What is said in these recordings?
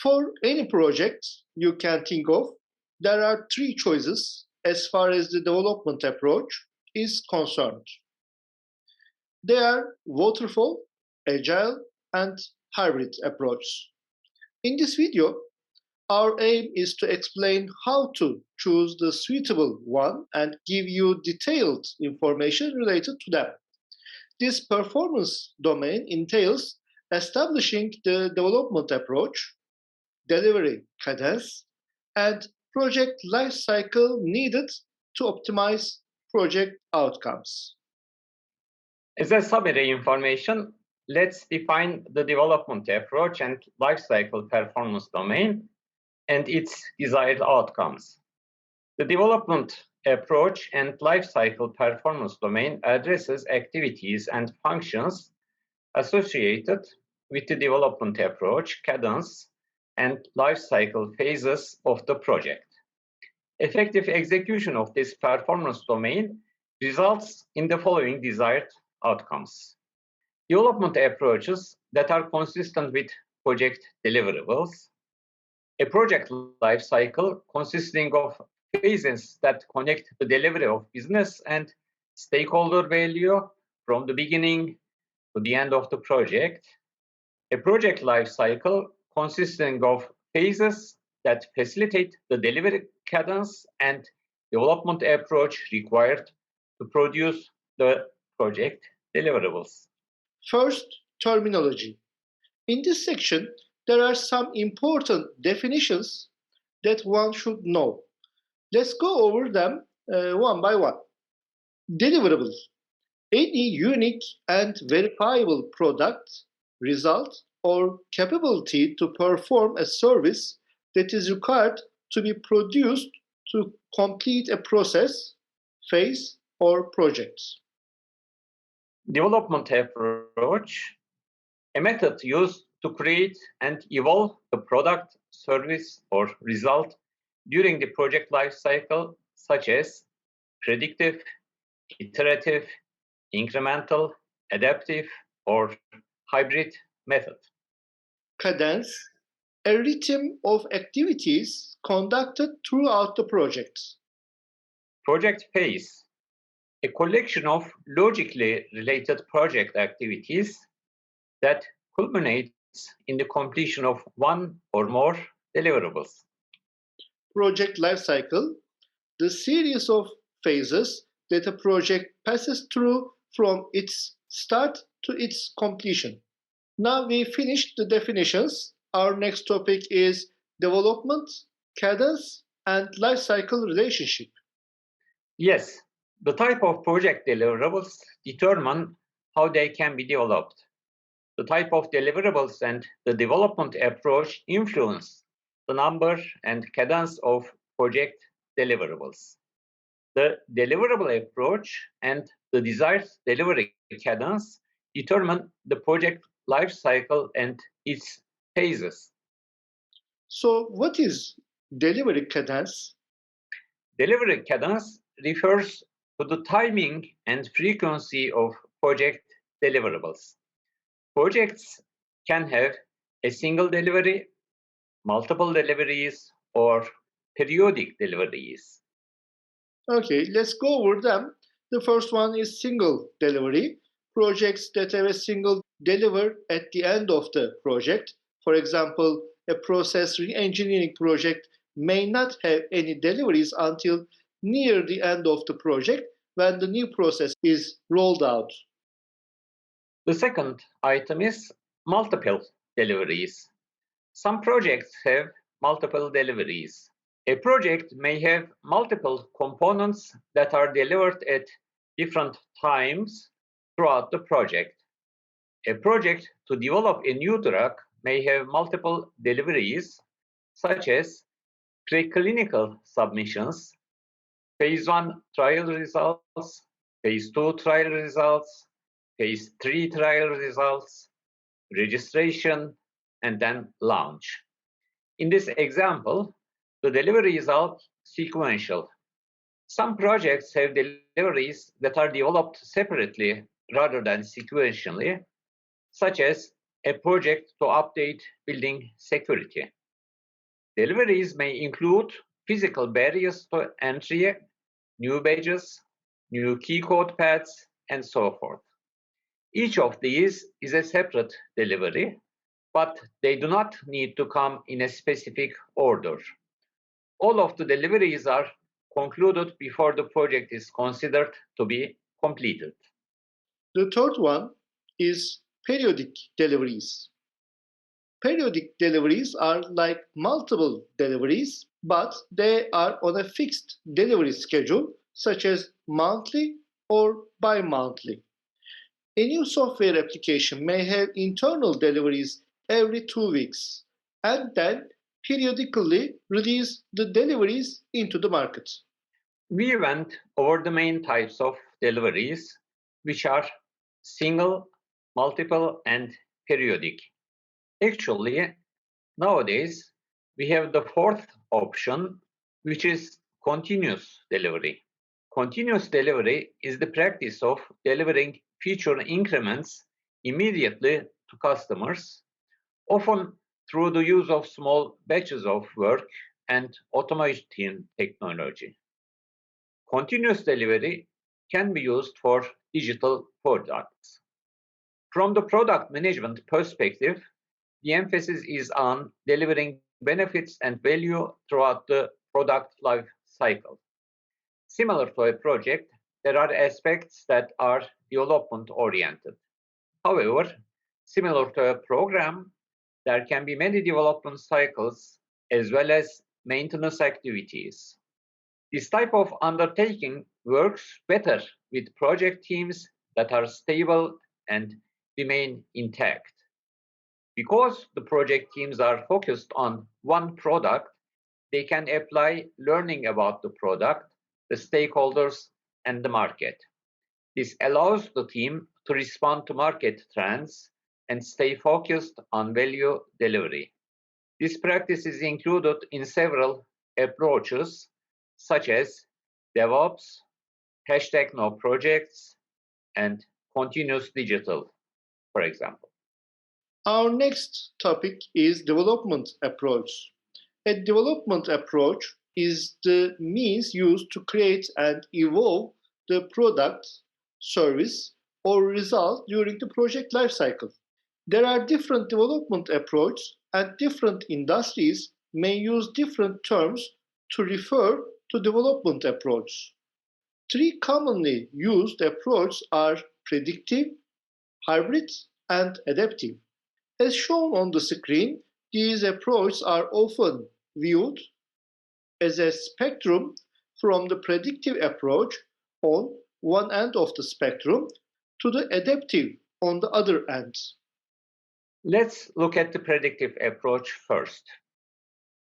For any project you can think of, there are three choices as far as the development approach is concerned. They are waterfall, agile, and hybrid approach. In this video, our aim is to explain how to choose the suitable one and give you detailed information related to them. This performance domain entails establishing the development approach, delivery cadence, and project life cycle needed to optimize project outcomes. As a summary information, let's define the development approach and lifecycle performance domain and its desired outcomes. The development approach and lifecycle performance domain addresses activities and functions associated with the development approach, cadence, and lifecycle phases of the project. Effective execution of this performance domain results in the following desired outcomes. Development approaches that are consistent with project deliverables. A project life cycle consisting of phases that connect the delivery of business and stakeholder value from the beginning to the end of the project. A project life cycle consisting of phases that facilitate the delivery cadence and development approach required to produce the project deliverables. First, terminology. In this section, there are some important definitions that one should know. Let's go over them one by one. Deliverables. Any unique and verifiable product, result, or capability to perform a service that is required to be produced to complete a process, phase, or project. Development approach, a method used to create and evolve the product, service, or result during the project life cycle, such as predictive, iterative, incremental, adaptive, or hybrid method. Cadence, a rhythm of activities conducted throughout the project. Project phase, a collection of logically related project activities that culminates in the completion of one or more deliverables. Project life cycle, the series of phases that a project passes through from its start to its completion. Now we finished the definitions. Our next topic is development, cadence, and life cycle relationship. Yes, the type of project deliverables determine how they can be developed. The type of deliverables and the development approach influence the number and cadence of project deliverables. The deliverable approach and the desired delivery cadence determine the project life cycle and its phases. So what is delivery cadence? Delivery cadence refers to the timing and frequency of project deliverables. Projects can have a single delivery, multiple deliveries, or periodic deliveries. Okay, let's go over them. The first one is single delivery. Projects that have a single deliver at the end of the project. For example, a process re-engineering project may not have any deliveries until near the end of the project when the new process is rolled out. The second item is multiple deliveries. Some projects have multiple deliveries. A project may have multiple components that are delivered at different times throughout the project. A project to develop a new drug may have multiple deliveries, such as preclinical submissions, phase 1 trial results, phase 2 trial results, phase 3 trial results, registration, and then launch. In this example, the deliveries are sequential. Some projects have deliveries that are developed separately rather than sequentially, such as a project to update building security. Deliveries may include physical barriers to entry, new badges, new key code paths, and so forth. Each of these is a separate delivery, but they do not need to come in a specific order. All of the deliveries are concluded before the project is considered to be completed. The third one is periodic deliveries. Periodic deliveries are like multiple deliveries, but they are on a fixed delivery schedule, such as monthly or bi-monthly. A new software application may have internal deliveries every 2 weeks and then periodically release the deliveries into the market. We went over the main types of deliveries, which are single, multiple, and periodic. Actually, nowadays, we have the fourth option, which is continuous delivery. Continuous delivery is the practice of delivering feature increments immediately to customers, often through the use of small batches of work and automation technology. Continuous delivery can be used for digital products. From the product management perspective, the emphasis is on delivering benefits and value throughout the product life cycle. Similar to a project, there are aspects that are development-oriented. However, similar to a program, there can be many development cycles as well as maintenance activities. This type of undertaking works better with project teams that are stable and remain intact. Because the project teams are focused on one product, they can apply learning about the product, the stakeholders, and the market. This allows the team to respond to market trends and stay focused on value delivery. This practice is included in several approaches, such as DevOps, #NoProjects, and continuous digital, for example. Our next topic is development approach. A development approach is the means used to create and evolve the product, service, or result during the project lifecycle. There are different development approaches, and different industries may use different terms to refer to development approach. Three commonly used approaches are predictive, hybrid, and adaptive. As shown on the screen, these approaches are often viewed as a spectrum from the predictive approach on one end of the spectrum to the adaptive on the other end. Let's look at the predictive approach first.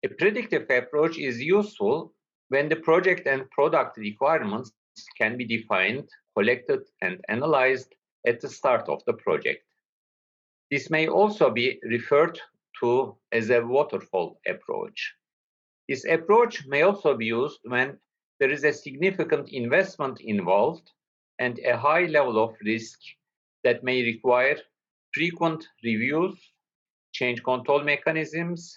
A predictive approach is useful when the project and product requirements can be defined, collected, and analyzed at the start of the project. This may also be referred to as a waterfall approach. This approach may also be used when there is a significant investment involved and a high level of risk that may require frequent reviews, change control mechanisms,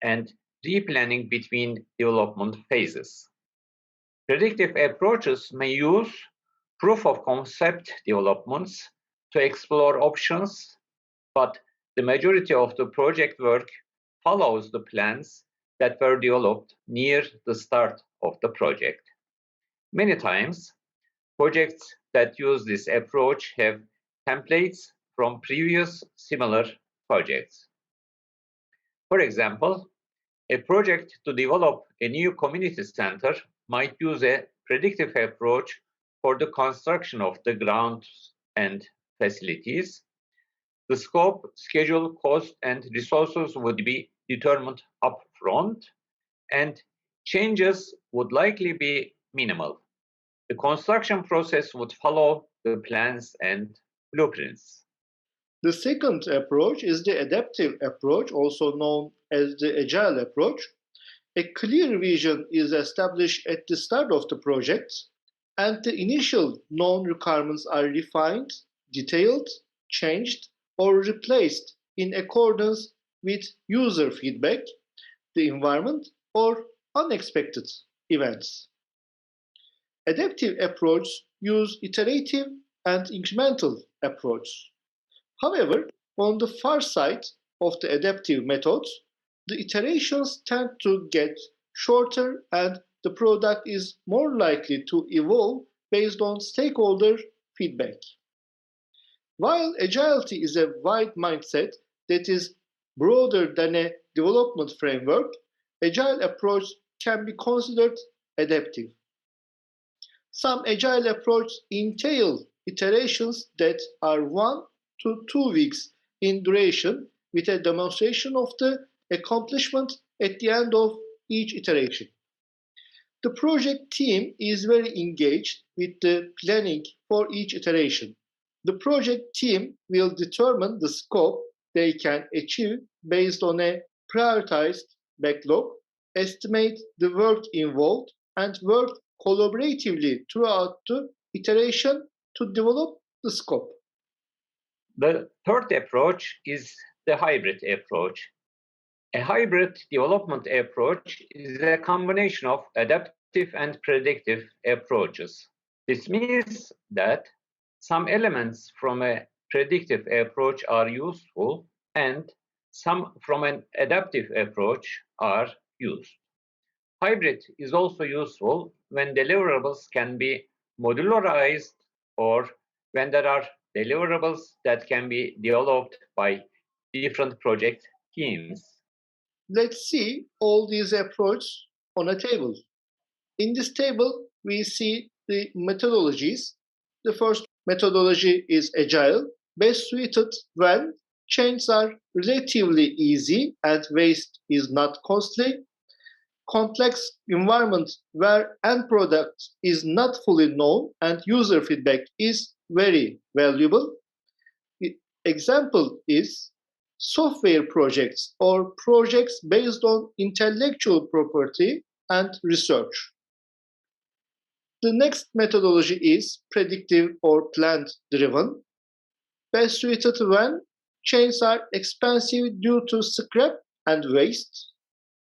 and replanning between development phases. Predictive approaches may use proof of concept developments to explore options, but the majority of the project work follows the plans that were developed near the start of the project. Many times, projects that use this approach have templates from previous similar projects. For example, a project to develop a new community center might use a predictive approach for the construction of the grounds and facilities. The scope, schedule, cost, and resources would be determined upfront, and changes would likely be minimal. The construction process would follow the plans and blueprints. The second approach is the adaptive approach, also known as the agile approach. A clear vision is established at the start of the project, and the initial known requirements are refined, detailed, changed, or replaced in accordance with user feedback. the environment, or unexpected events. Adaptive approach use iterative and incremental approach. However, on the far side of the adaptive methods, the iterations tend to get shorter and the product is more likely to evolve based on stakeholder feedback. While agility is a wide mindset that is broader than a development framework, agile approach can be considered adaptive. Some agile approaches entail iterations that are 1 to 2 weeks in duration with a demonstration of the accomplishment at the end of each iteration. The project team is very engaged with the planning for each iteration. The project team will determine the scope they can achieve based on a prioritized backlog, estimate the work involved, and work collaboratively throughout the iteration to develop the scope. The third approach is the hybrid approach. A hybrid development approach is a combination of adaptive and predictive approaches. This means that some elements from a predictive approach are useful and some from an adaptive approach are used. Hybrid is also useful when deliverables can be modularized or when there are deliverables that can be developed by different project teams. Let's see all these approaches on a table. In this table, we see the methodologies. The first methodology is agile, best suited when changes are relatively easy and waste is not costly. Complex environment where end product is not fully known and user feedback is very valuable. Example is software projects or projects based on intellectual property and research. The next methodology is predictive or plant-driven, best suited when chains are expensive due to scrap and waste.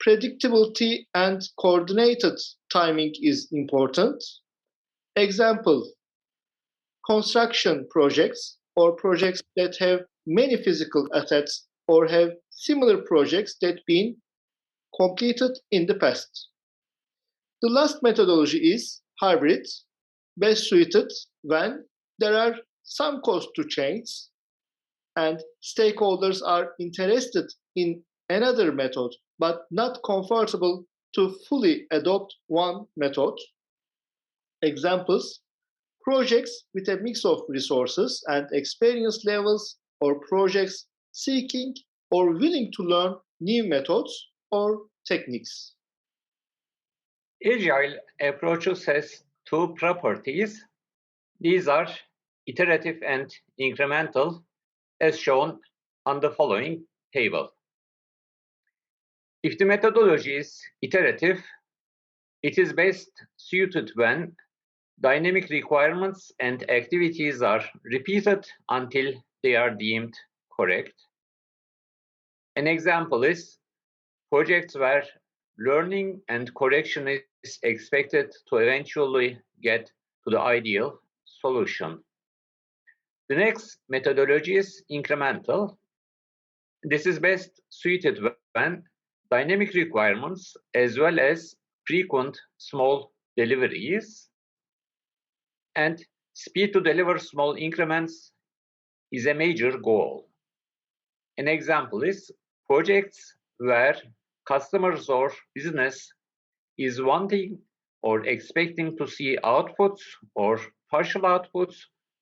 Predictability and coordinated timing is important. Example, construction projects or projects that have many physical assets or have similar projects that have been completed in the past. The last methodology is hybrid, best suited when there are some cost to change and stakeholders are interested in another method but not comfortable to fully adopt one method. Examples, projects with a mix of resources and experience levels or projects seeking or willing to learn new methods or techniques. Agile approaches has two properties. These are iterative and incremental, as shown on the following table. If the methodology is iterative, it is best suited when dynamic requirements and activities are repeated until they are deemed correct. An example is projects where learning and correction is expected to eventually get to the ideal solution. The next methodology is incremental. This is best suited when dynamic requirements as well as frequent small deliveries and speed to deliver small increments is a major goal. An example is projects where customers or business is wanting or expecting to see outputs or partial outputs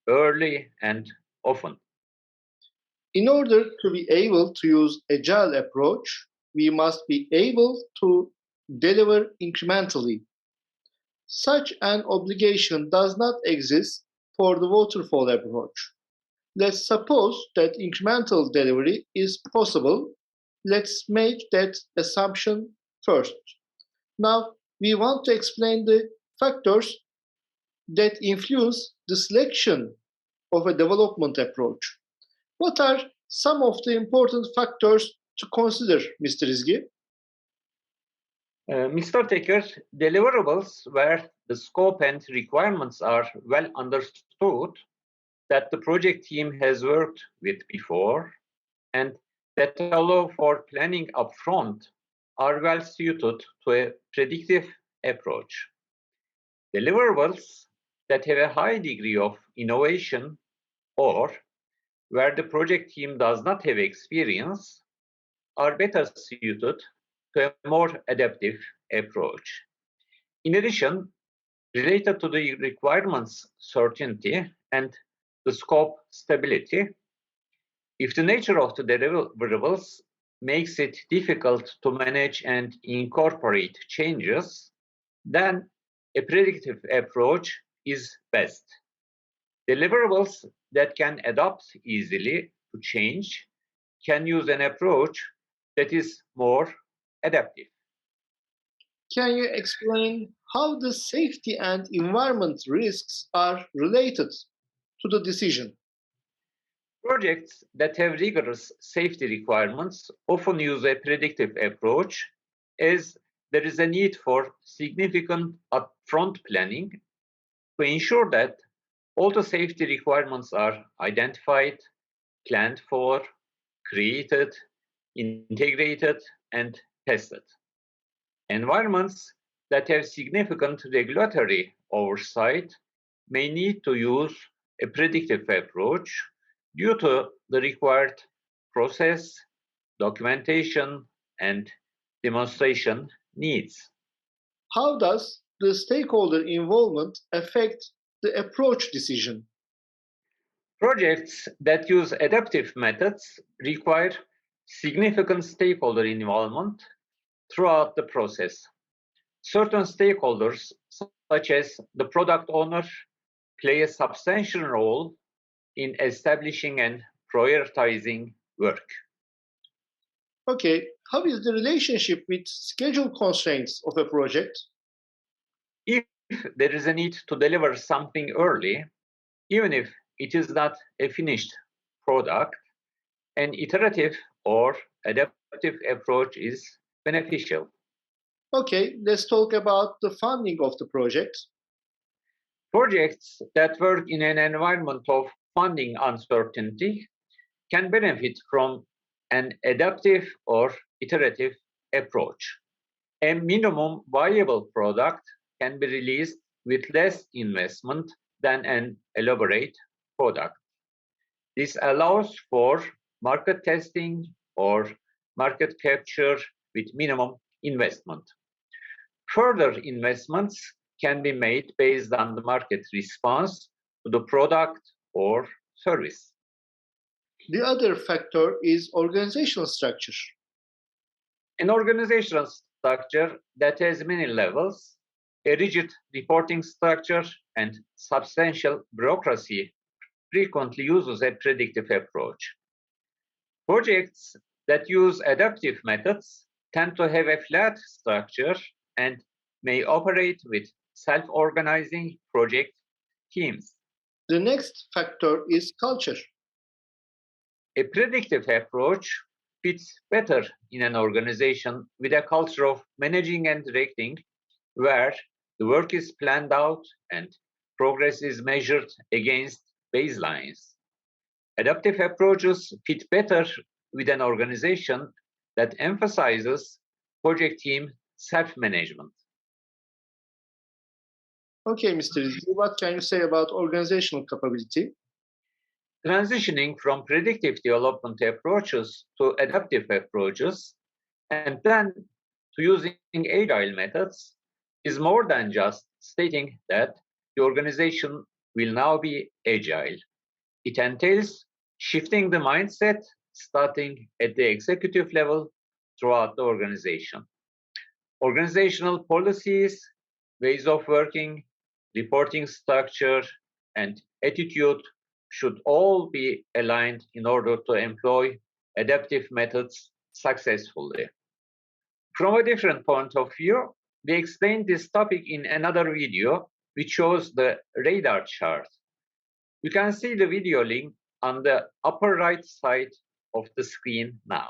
early and often. In order to be able to use agile approach, we must be able to deliver incrementally. Such an obligation does not exist for the waterfall approach. Let's suppose that incremental delivery is possible. Let's make that assumption first. Now, we want to explain the factors that influence the selection of a development approach. What are some of the important factors to consider, Mr. Izgi? Mr. Taker, deliverables where the scope and requirements are well understood, that the project team has worked with before, and that allow for planning upfront are well suited to a predictive approach. Deliverables that have a high degree of innovation or where the project team does not have experience are better suited to a more adaptive approach. In addition, related to the requirements certainty and the scope stability, if the nature of the deliverables makes it difficult to manage and incorporate changes, then a predictive approach is best. Deliverables that can adapt easily to change can use an approach that is more adaptive. Can you explain how the safety and environment risks are related to the decision? Projects that have rigorous safety requirements often use a predictive approach, as there is a need for significant upfront planning to ensure that all the safety requirements are identified, planned for, created, integrated, and tested. Environments that have significant regulatory oversight may need to use a predictive approach due to the required process, documentation, and demonstration needs. How does the stakeholder involvement affect the approach decision? Projects that use adaptive methods require significant stakeholder involvement throughout the process. Certain stakeholders, such as the product owner, play a substantial role in establishing and prioritizing work. Okay, how is the relationship with schedule constraints of a project? If there is a need to deliver something early, even if it is not a finished product, an iterative or adaptive approach is beneficial. Okay, let's talk about the funding of the project. Projects that work in an environment of funding uncertainty can benefit from an adaptive or iterative approach. A minimum viable product can be released with less investment than an elaborate product. This allows for market testing or market capture with minimum investment. Further investments can be made based on the market response to the product or service. The other factor is organizational structure. An organizational structure that has many levels, a rigid reporting structure, and substantial bureaucracy frequently uses a predictive approach. Projects that use adaptive methods tend to have a flat structure and may operate with self-organizing project teams. The next factor is culture. A predictive approach fits better in an organization with a culture of managing and directing, where the work is planned out and progress is measured against baselines. Adaptive approaches fit better with an organization that emphasizes project team self-management. Okay, Mr. Rizvi, what can you say about organizational capability? Transitioning from predictive development approaches to adaptive approaches and then to using agile methods is more than just stating that the organization will now be agile. It entails shifting the mindset starting at the executive level throughout the organization. Organizational policies, ways of working, reporting structure, and attitude should all be aligned in order to employ adaptive methods successfully. From a different point of view, we explained this topic in another video, which shows the radar chart. You can see the video link on the upper right side of the screen now.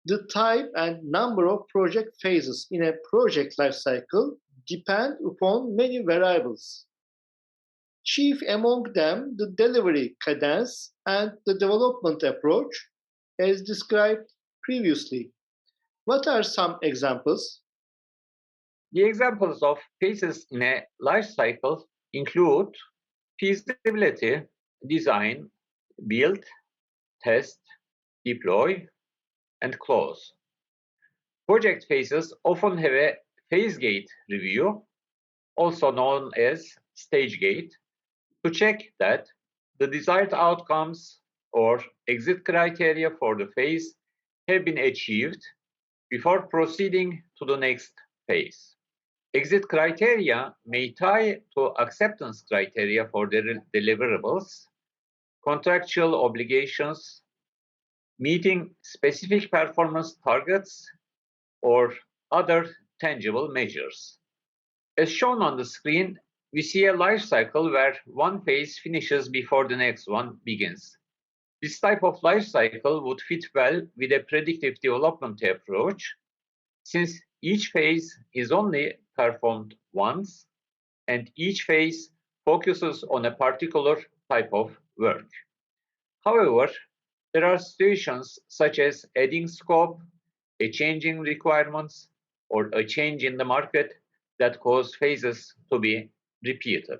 The type and number of project phases in a project lifecycle depend upon many variables. Chief among them, the delivery cadence and the development approach, as described previously. What are some examples? The examples of phases in a life cycle include feasibility, design, build, test, deploy, and close. Project phases often have a phase gate review, also known as stage gate, to check that the desired outcomes or exit criteria for the phase have been achieved before proceeding to the next phase. Exit criteria may tie to acceptance criteria for the deliverables, contractual obligations, meeting specific performance targets, or other tangible measures. As shown on the screen, we see a life cycle where one phase finishes before the next one begins. This type of life cycle would fit well with a predictive development approach, since each phase is only performed once, and each phase focuses on a particular type of work. However, there are situations such as adding scope, a change in requirements, or a change in the market that cause phases to be repeated.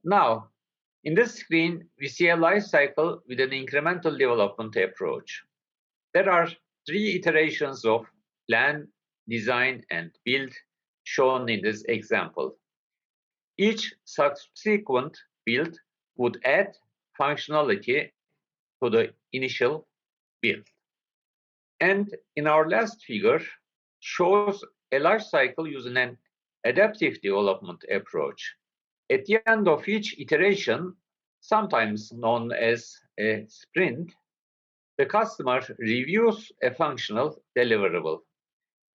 Now, in this screen, we see a life cycle with an incremental development approach. There are 3 iterations of plan, design, and build shown in this example. Each subsequent build would add functionality to the initial build. And in our last figure shows a life cycle using an adaptive development approach. At the end of each iteration, sometimes known as a sprint, the customer reviews a functional deliverable.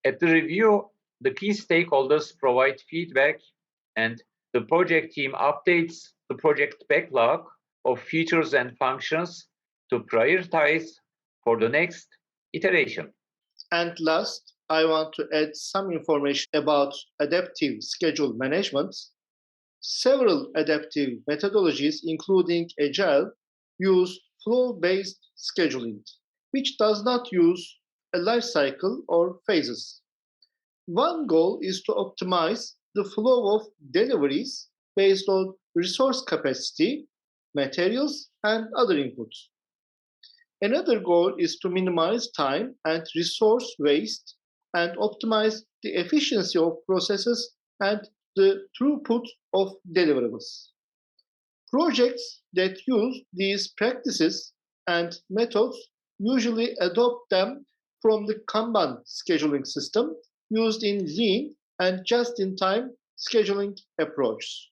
At the review, the key stakeholders provide feedback, and the project team updates the project backlog of features and functions to prioritize for the next iteration. And last, I want to add some information about adaptive schedule management. Several adaptive methodologies, including Agile, use flow-based scheduling, which does not use a life cycle or phases. One goal is to optimize the flow of deliveries based on resource capacity, materials, and other inputs. Another goal is to minimize time and resource waste and optimize the efficiency of processes and the throughput of deliverables. Projects that use these practices and methods usually adopt them from the Kanban scheduling system used in lean and just-in-time scheduling approaches.